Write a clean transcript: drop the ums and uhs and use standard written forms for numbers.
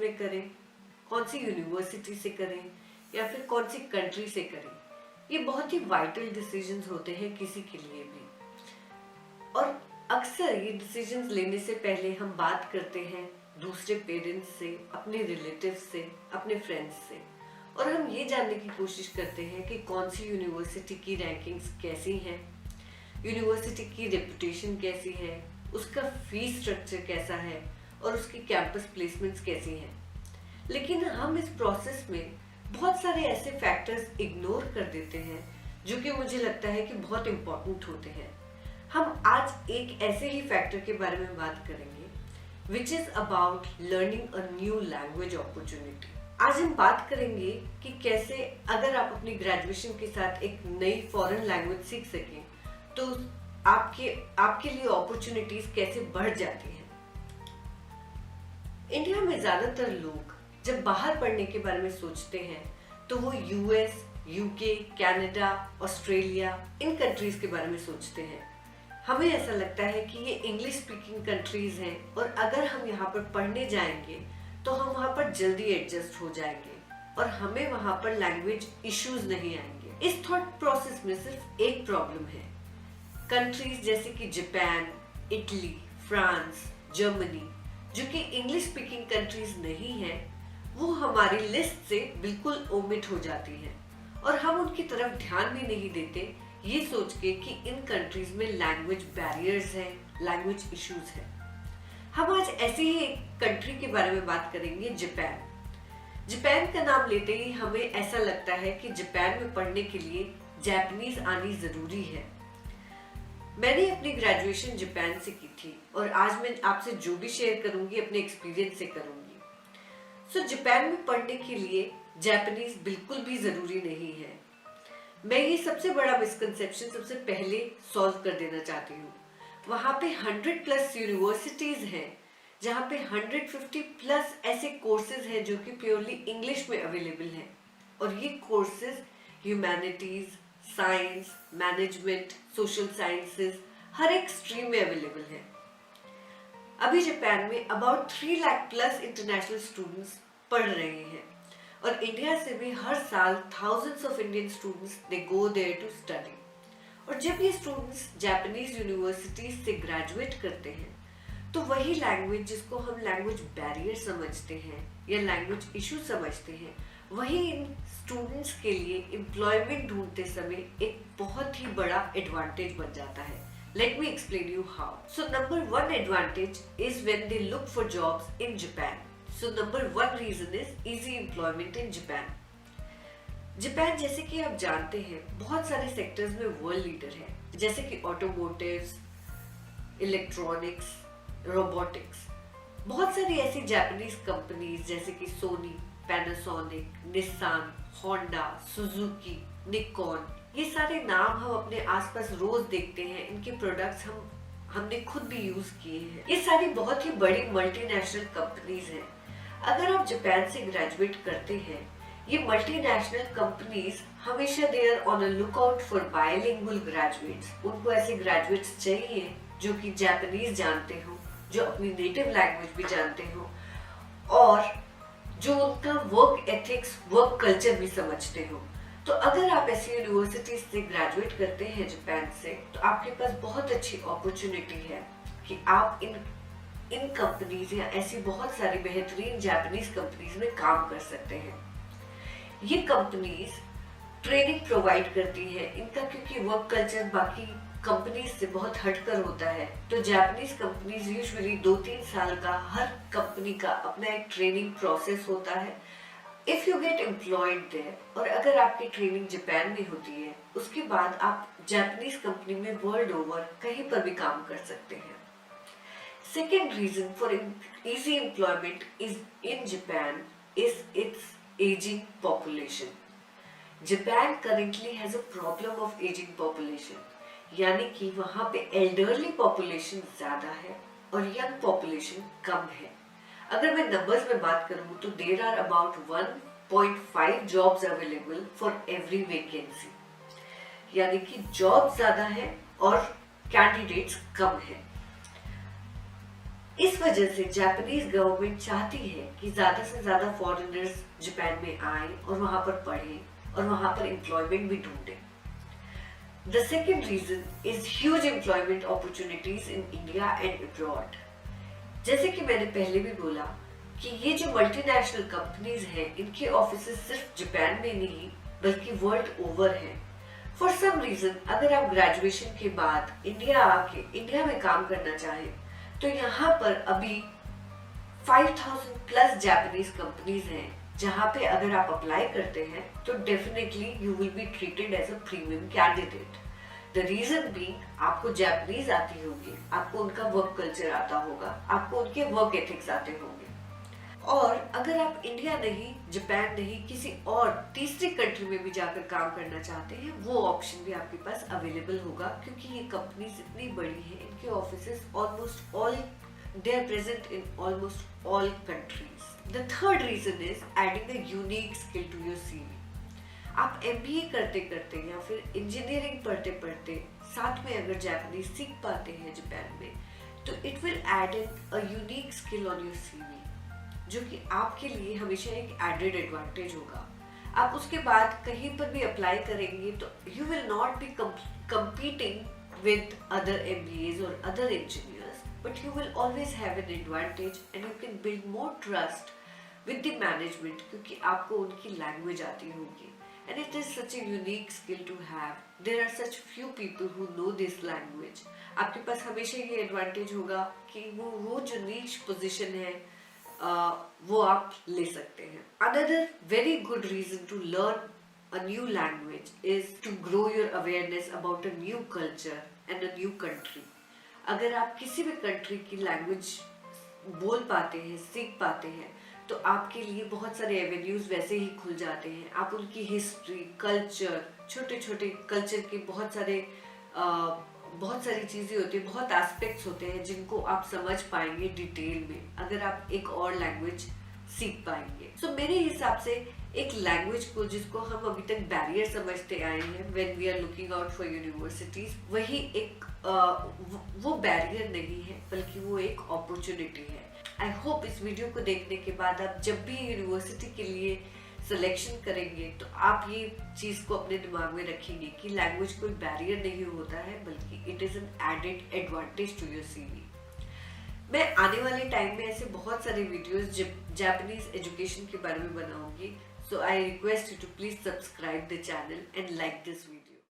में करें, कौन सी यूनिवर्सिटी से करें या फिर कौन सी कंट्री से करें, ये बहुत ही वाइटल डिसीजंस होते हैं किसी के लिए भी। और अक्सर ये डिसीजंस लेने से पहले हम बात करते हैं दूसरे पेरेंट्स से, अपने रिलेटिव्स से, अपने फ्रेंड्स से, और हम ये जानने की कोशिश करते हैं कि कौन सी यूनिवर्सिटी की रैंकिंग्स कैसी हैं, यूनिवर्सिटी की रेपुटेशन कैसी है, उसका फीस स्ट्रक्चर कैसा है और उसकी कैंपस प्लेसमेंट्स कैसी हैं। लेकिन हम इस प्रोसेस में बहुत सारे ऐसे फैक्टर्स इग्नोर कर देते हैं जो कि मुझे लगता है कि बहुत इंपॉर्टेंट होते हैं। हम आज एक ऐसे ही फैक्टर के बारे में बात करेंगे which is about learning a new language opportunity. आज हम बात करेंगे कि कैसे अगर आप अपनी ग्रेजुएशन के साथ एक नई फॉरेन लैंग्वेज सीख सकें तो आपके लिए अपॉर्चुनिटीज कैसे बढ़ जाती हैं। इंडिया में ज्यादातर लोग जब बाहर पढ़ने के बारे में सोचते हैं तो वो यूएस, यूके, कनाडा, ऑस्ट्रेलिया, इन कंट्रीज के बारे में सोचते हैं। हमें ऐसा लगता है कि ये इंग्लिश स्पीकिंग कंट्रीज हैं और अगर हम यहाँ पर पढ़ने जाएंगे तो हम वहाँ पर जल्दी एडजस्ट हो जाएंगे और हमें वहाँ पर लैंग्वेज इश्यूज नहीं आएंगे। इस थॉट प्रोसेस में सिर्फ एक प्रॉब्लम है। कंट्रीज जैसे कि जापान, इटली, फ्रांस, जर्मनी, जो कि इंग्लिश स्पीकिंग कंट्रीज नहीं है, वो हमारी लिस्ट से बिल्कुल ओमिट हो जाती हैं और हम उनकी तरफ ध्यान भी नहीं देते, ये सोच के कि इन कंट्रीज में लैंग्वेज बैरियर्स हैं, लैंग्वेज इश्यूज हैं। हम आज ऐसे ही एक कंट्री के बारे में बात करेंगे, जापान। जापान का नाम लेते ही हमें ऐसा लगता है कि जापान में पढ़ने के लिए जापानीज आनी जरूरी है। मैंने अपनी ग्रेजुएशन जापान से की थी और आज मैं आपसे जो भी शेयर करूंगी अपने एक्सपीरियंस से करूंगी। सो जापान में पढ़ने के लिए जापानीज बिल्कुल भी जरूरी नहीं है। मैं ये सबसे बड़ा मिसकंसेप्शन सबसे पहले सॉल्व कर देना चाहती हूँ। वहाँ पे 100+ यूनिवर्सिटीज हैं जहाँ पे 150+ ऐसे कोर्सेज हैं जो कि प्योरली इंग्लिश में अवेलेबल हैं और ये courses humanities, science, management, social sciences, हर एक स्ट्रीम में अवेलेबल है। अभी जापान में अबाउट 3 लाख+ इंटरनेशनल स्टूडेंट्स पढ़ रहे हैं और इंडिया से भी हर साल thousands of Indian students they go there to study। और जब ये स्टूडेंट्स जापानीज यूनिवर्सिटीज से ग्रेजुएट करते हैं तो वही लैंग्वेज जिसको हम लैंग्वेज बैरियर समझते हैं या लैंग्वेज इशू समझते हैं, वही इन स्टूडेंट्स के लिए एम्प्लॉयमेंट ढूंढते समय एक बहुत ही बड़ा एडवांटेज बन जाता है। Let me explain you how. So number 1 advantage is when they look for jobs in Japan. So number 1 reason is easy employment in Japan. Japan जैसे कि आप जानते हैं बहुत सारे सेक्टर्स में वर्ल्ड लीडर है, जैसे कि ऑटोमोटिव्स, इलेक्ट्रॉनिक्स, रोबोटिक्स। बहुत सारी ऐसी जापानीज कंपनीज जैसे कि Sony, Panasonic, Nissan, Honda, Suzuki, Nikon, ये सारे नाम हम अपने आसपास रोज देखते हैं। इनके प्रोडक्ट्स हमने खुद भी यूज किए हैं। ये सारी बहुत ही बड़ी मल्टीनेशनल कंपनीज हैं। अगर आप जापान से ग्रेजुएट करते हैं, ये मल्टीनेशनल कंपनीज हमेशा they are on a lookout for bilingual graduates. उनको ऐसे ग्रेजुएट्स चाहिए जो कि जापानीज जानते हो, जो अपनी नेटिव लैंग्वेज भी जानते हो और जो उनका वर्क एथिक्स, वर्क कल्चर भी समझते हो। तो अगर आप ऐसी यूनिवर्सिटीज से ग्रेजुएट करते हैं जापान से, तो आपके पास बहुत अच्छी अपॉर्चुनिटी है कि आप इन कंपनीज या ऐसी बहुत सारी बेहतरीन जापानीज कंपनीज में काम कर सकते हैं। ये कंपनीज ट्रेनिंग प्रोवाइड करती है इनका, क्योंकि वर्क कल्चर बाकी कंपनीज से बहुत हटकर होता है। तो जापानीज कंपनीज यूजुअली 2-3 साल का हर कंपनी का अपना एक ट्रेनिंग प्रोसेस होता है। If you get employed there, और अगर आपकी ट्रेनिंग जापान में होती है, उसके बाद आप जापानीज कंपनी में वर्ल्ड ओवर कहीं पर भी काम कर सकते हैं। Second reason for easy employment is in Japan is its aging population. Japan currently has a problem of aging population, यानी कि वहाँ पे elderly population ज़्यादा है और young population कम है। अगर मैं numbers में बात करूँ तो there are about 1.5 jobs available for every vacancy, यानी कि जॉब ज़्यादा है और कैंडिडेट्स कम है। इस वजह से जापानीज गवर्नमेंट चाहती है कि ज्यादा से ज्यादा फॉरेनर्स जापान में आए और वहां पर पढ़ें और वहां पर एम्प्लॉयमेंट भी ढूंढें। The second reason is huge employment opportunities in India and abroad. जैसे कि मैंने पहले भी बोला कि ये जो मल्टीनेशनल कंपनीज हैं इनके ऑफिसेस सिर्फ जापान में नहीं बल्कि वर्ल्ड ओवर हैं। फॉर सम रीजन अगर आप ग्रेजुएशन के बाद इंडिया आके इंडिया में काम करना चाहें तो यहाँ पर अभी 5000 प्लस जापानीज कंपनीज हैं जहाँ पे अगर आप अप्लाई करते हैं तो definitely you will be treated as a premium candidate. The reason be आपको जापानीज आती होगी, आपको उनका वर्क कल्चर आता होगा, आपको उनके वर्क एथिक्स आते होंगे। और अगर आप इंडिया नहीं, जापान नहीं, किसी और तीसरी कंट्री में भी जाकर काम करना चाहते हैं वो ऑप्शन भी आपके पास अवेलेबल होगा क्योंकि ये कंपनीज इतनी बड़ी है, इनके offices almost all they are present in almost all countries. The third reason is adding a unique skill to your CV. आप MBA करते करते या फिर इंजीनियरिंग पढ़ते पढ़ते साथ में अगर जापानीज सीख पाते हैं जापान में तो it will add a unique skill on your CV जो कि आपके लिए हमेशा एक एडेड एडवांटेज होगा। आप उसके बाद कहीं पर भी अप्लाई करेंगे तो you will not be competing with other MBAs or other engineers, but you will always have an advantage and you can build more trust with the management क्योंकि आपको उनकी लैंग्वेज आती होगी। And it is such a unique skill to have. There are such few people who know this language. आपके पास हमेशा ये advantage होगा कि वो जो नीच पोजीशन है वो आप ले सकते हैं। Another very good reason to learn a new language is to grow your awareness about a new culture and a new country. अगर आप किसी भी कंट्री की लैंग्वेज बोल पाते हैं, सीख पाते हैं तो आपके लिए बहुत सारे एवेन्यूज वैसे ही खुल जाते हैं। आप उनकी हिस्ट्री, कल्चर, छोटे छोटे कल्चर के बहुत सारी चीजें होती है, बहुत एस्पेक्ट्स होते हैं जिनको आप समझ पाएंगे डिटेल में अगर आप एक और लैंग्वेज सीख पाएंगे। सो मेरे हिसाब से एक लैंग्वेज को जिसको हम अभी तक बैरियर समझते आए हैं when we are looking out for universities, वही एक वो बैरियर नहीं है बल्कि वो एक अपॉर्चुनिटी है। आई होप इस वीडियो को देखने के बाद आप जब भी यूनिवर्सिटी के लिए सिलेक्शन करेंगे तो आप ये चीज को अपने दिमाग में रखेंगे कि लैंग्वेज कोई बैरियर नहीं होता है बल्कि it is an added advantage to your CV। मैं आने वाले टाइम में ऐसे बहुत सारे वीडियोस जापानीज एजुकेशन के बारे में बनाऊंगी। So I request you to please subscribe the channel and like this video.